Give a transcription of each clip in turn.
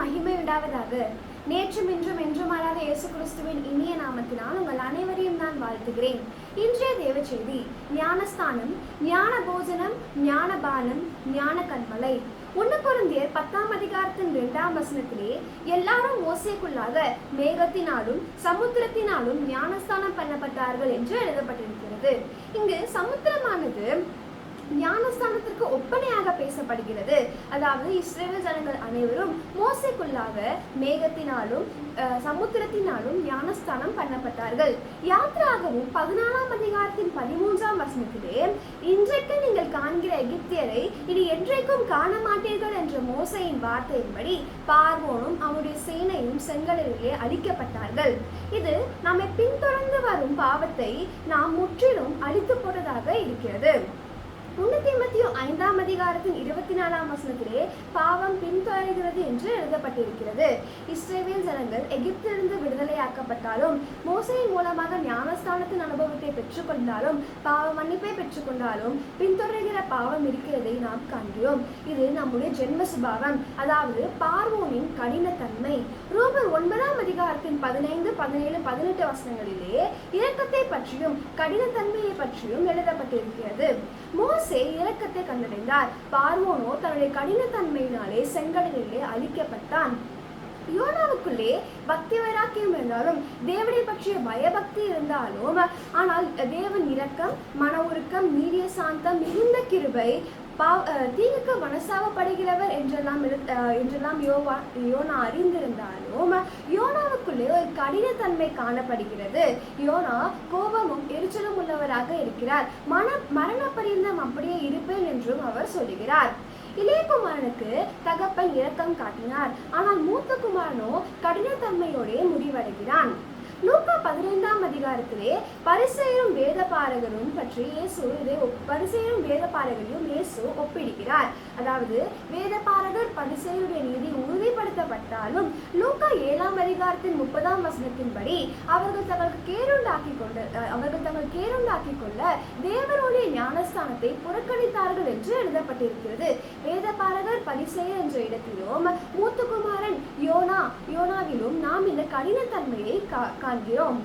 மகிமை உண்டாவதாக. நேற்றும் இன்றும் என்றும் மாறாத இயேசு கிறிஸ்துவின் இனிய நாமத்தினால் உங்கள் அனைவரையும் நான் வாழ்த்துகிறேன். இன்றைய தேவ செய்தி ஞானஸ்தானம், ஞான போஜனம், ஞானபானம், ஞான கண்மலை. 1 கொரிந்தியர் 10ஆம் அதிகாரத்தின் 2ஆம் வசனத்திலே எல்லாரும் மோசேக்குள்ளாக மேகத்தினாலும் சமுத்திரத்தினாலும் ஞானஸ்தானம் பண்ணப்பட்டார்கள் என்று எழுதப்பட்டிருக்கிறது. இங்கு சமுத்திரமானது ஞானஸ்தானத்திற்கு ஒப்பனையாக பேசப்படுகிறது. அதாவது இஸ்ரவேல் ஜனங்கள் அனைவரும் மோசேக்குள்ளாக மேகத்தினாலும் சமுத்திரத்தினாலும் ஞானஸ்தானம் பண்ணப்பட்டார்கள். யாத்ராகமம் 14ஆம் அதிகாரத்தின் 13ஆம் வசனத்திலே இன்றைக்கு நீங்கள் காண்கிற எகிப்தியரை இனி என்றைக்கும் காண மாட்டீர்கள் என்ற மோசேயின் வார்த்தையின்படி பார்வோனும் அவனுடைய சேனையும் செங்கடலிலே அழிக்கப்பட்டார்கள். இது நம்மை பின்தொடர்ந்து வரும் பாவத்தை நாம் முற்றிலும் அழித்து போட்டதாக இருக்கிறது. 1 தீமோத்தேயு 5ஆம் அதிகாரத்தின் 24ஆம் வசனத்திலே பாவம் பின்தொடர்கிறது என்று எழுதப்பட்டிருக்கிறது. இஸ்ரவேல் ஜனங்கள் எகிப்திலிருந்து விடுதலையாக்கப்பட்டாலும் மோசேயின் மூலமாக ஞானஸ்தானத்தின் அனுபவத்தை பெற்றுக்கொண்டாலும் பாவ மன்னிப்பை பெற்றுக்கொண்டாலும் பின்தொடர்கிற பாவம் இருக்கிறதை நாம் காண்கிறோம். இது நம்முடைய ஜென்ம சுபாவம், அதாவது பார்வோனின் கடினத்தன்மை. ரோமர் 9ஆம் அதிகாரத்தின் 15, 17, 18 வசனங்களிலே இரக்கத்தை பற்றியும் கடினத்தன்மையை பற்றியும் எழுதப்பட்டிருக்கிறது. மோசே இரக்கத்தை கண்டடைந்தார். பார்வோனோ தன்னுடைய கடினத்தன்மையினாலே செங்கடலிலே அழிக்கப்பட்டான். யோனாவுக்குள்ளே பக்தி வைராக்கியம் இருந்தாலும் தேவனை பற்றிய பயபக்தி இருந்தாலும் ஆனால் தேவன் இரக்கம், மன உருக்கம், நீடிய சாந்தம், மிகுந்த கிருபை, தீங்குக்கு மனசாவப்படுகிறவர் என்றெல்லாம் யோனா அறிந்திருந்தாலும் யோனாவுக்குள்ளே ஒரு கடினத்தன்மை காணப்படுகிறது. யோனா கோபமும் எரிச்சலும் உள்ளவராக இருக்கிறார். மரண பரியந்தம் அப்படியே இருப்பேன் என்றும் அவர் சொல்லுகிறார். இளைய குமாரனுக்கு தகப்பன் இரக்கம் காட்டினார், ஆனால் மூத்த குமாரனோ கடினத்தன்மையோடே முடிவடைகிறான். லூக்கா 15ஆம் அதிகாரத்திலே பரிசேயரும் வேதபாரகரும் பற்றி பரிசேயரும் வேதபாரகரையும் இயேசு ஒப்பிடுகிறார். அதாவது வேதபாரகர் பரிசேயருடைய நீதி உறுதிப்படுத்தப்பட்டாலும் லூக்கா 7ஆம் அதிகாரத்தின் 30ஆம் வசனத்தின்படி அவர்கள் தங்கள் கேருண்டாக்கிக் கொள்ள தேவனுடைய ஞானஸ்தானத்தை புறக்கணித்தார்கள் என்று எழுதப்பட்டிருக்கிறது. வேதபாரகர் பரிசேயர் என்ற இடத்திலும் மூத்த குமாரன் யோனாவிலும் நாம் இந்த கடினத்தன்மையை காண்கிறோம்.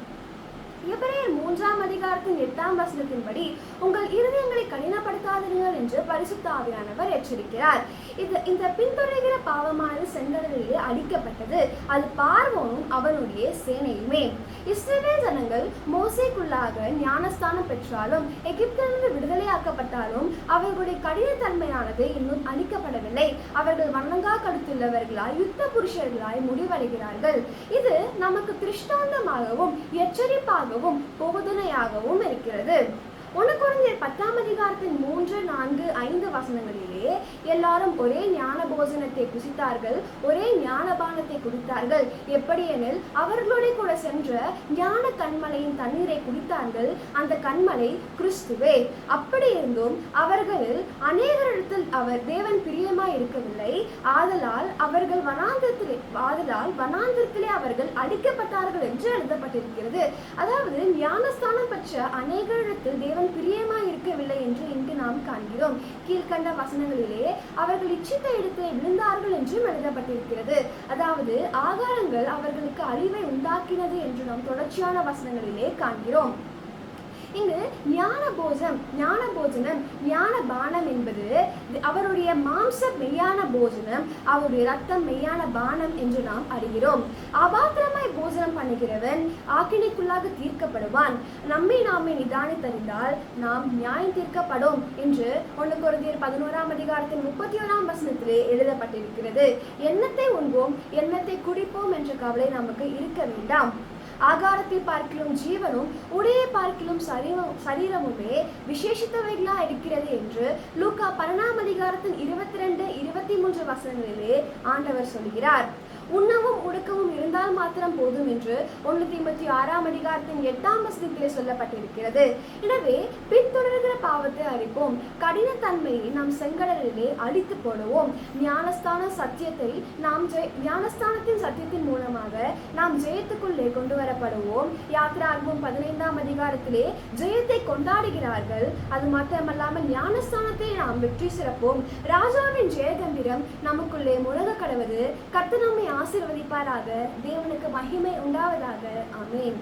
எபிரேயர் 3ஆம் அதிகாரத்தின் 8ஆம் வசனத்தின்படி உங்கள் இருதயங்களை கடினப்படுத்தாதீர்கள் என்று பரிசுத்த ஆவியானவர் எச்சரிக்கிறார். இந்த பின்தொடர்கிற பாவமானது செங்கடலிலே அழிக்கப்பட்டது. அது பார்வோனும் அவனுடைய சேனையுமே. இஸ்ரவேல் ஜனங்கள் மோசேக்குள்ளாக ஞானஸ்தானம் பெற்றாலும் எகிப்திலிருந்து விடுதலையாக்கப்பட்டாலும் அவர்களுடைய கடினத்தன்மையானது இன்னும் அழிக்கப்படவில்லை. அவர்கள் வணங்கா கருத்துள்ளவர்களாய் யுத்த புருஷர்களாய் முடிவடைகிறார்கள். இது நமக்கு திருஷ்டாந்தமாகவும் எச்சரிப்பாக போதனையாகவும் இருக்கிறது. 1 கொரிந்தியர் 10ஆம் அதிகாரத்தின் 3, 4, 5 வசனங்களிலே எல்லாரும் ஒரே ஞான போஜனத்தை புசித்தார்கள், ஒரே ஞானபானத்தை குடித்தார்கள். எப்படியெனில் அவர்களோட கூட சென்ற ஞான கண்மலையின் தண்ணீரை குடித்தார்கள். அந்த கண்மலை கிறிஸ்துவே. அப்படி இருந்தும் அவர்களில் அநேகரிடத்தில் அவர் தேவன் பிரியமாய் இருக்கவில்லை. ஆதலால் வனாந்திரத்திலே அவர்கள் அழிக்கப்பட்டார்கள் என்று எழுதப்பட்டிருக்கிறது. அதாவது ஞானஸ்தானம் பெற்ற அநேகரிடத்தில் தேவன் பிரியமாய் இருக்கவில்லை என்று இங்கு நாம் காண்கிறோம். கீழ்கண்ட வசனங்களிலே அவர்கள் இச்சித்த இடத்தை விழுந்தார்கள் என்றும் எழுதப்பட்டிருக்கிறது. அதாவது ஆகாரங்கள் அவர்களுக்கு அழிவை உண்டாக்கினது என்று நாம் தொடர்ச்சியான வசனங்களிலே காண்கிறோம். இங்கு ஞான போஜனம், ஞான பானம் என்பது அவருடைய மாம்ச மெய்யான போஜனம், அவருடைய ரத்தம் மெய்யான பானம் என்று நாம் அறிகிறோம். அபாத்திரமாய் போஜனம் பண்ணுகிறவன் ஆக்கினைக்குள்ளாக தீர்க்கப்படுவான். நம்மை நாமே நிதானித்தறிந்தால் நாம் நியாயம் தீர்க்கப்படும் என்று 1 கொரிந்தியர் 11ஆம் அதிகாரத்தின் 31ஆம் வசனத்திலே எழுதப்பட்டிருக்கிறது. எண்ணத்தை உண்போம், எண்ணத்தை குடிப்போம் என்ற கவலை நமக்கு இருக்க வேண்டாம். ஆகாரத்தை பார்க்கிலும் ஜீவனும் உடையை பார்க்கிலும் சரீரமுமே விசேஷித்தவைகளா இருக்கிறது என்று லூக்கா 12ஆம் அதிகாரத்தின் 22, 23 வசனங்களிலே ஆண்டவர் சொல்கிறார். உண்ணவும் உடுக்கவும் இருந்தால் மாத்திரம் போதும் என்று 1 தீமோத்தேயு 6ஆம் அதிகாரத்தின் 8ஆம் வசனத்திலே சொல்லப்பட்டிருக்கிறது. எனவே பின்தொடர்கிற பாவத்தை அறிப்போம், கடினத்தன்மையை நாம் செங்கடலிலே அழித்து போடுவோம். ஞானஸ்தானத்தின் சத்தியத்தின் மூலமாக நாம் ஜெயத்துக்குள்ளே கொண்டு வரப்படுவோம். யாத்ராகமம் 15ஆம் அதிகாரத்திலே ஜெயத்தை கொண்டாடுகிறார்கள். அது மட்டுமல்லாமல் ஞானஸ்தானத்தை நாம் வெற்றி சிறப்போம். ராஜாவின் ஜெயகம்பிரம் நமக்குள்ளே முழங்க கடவது. கர்த்தர் நம்மை ஆசீர்வதிப்பாராக. தேவனுக்கு மகிமை உண்டாவதாக. ஆமென்.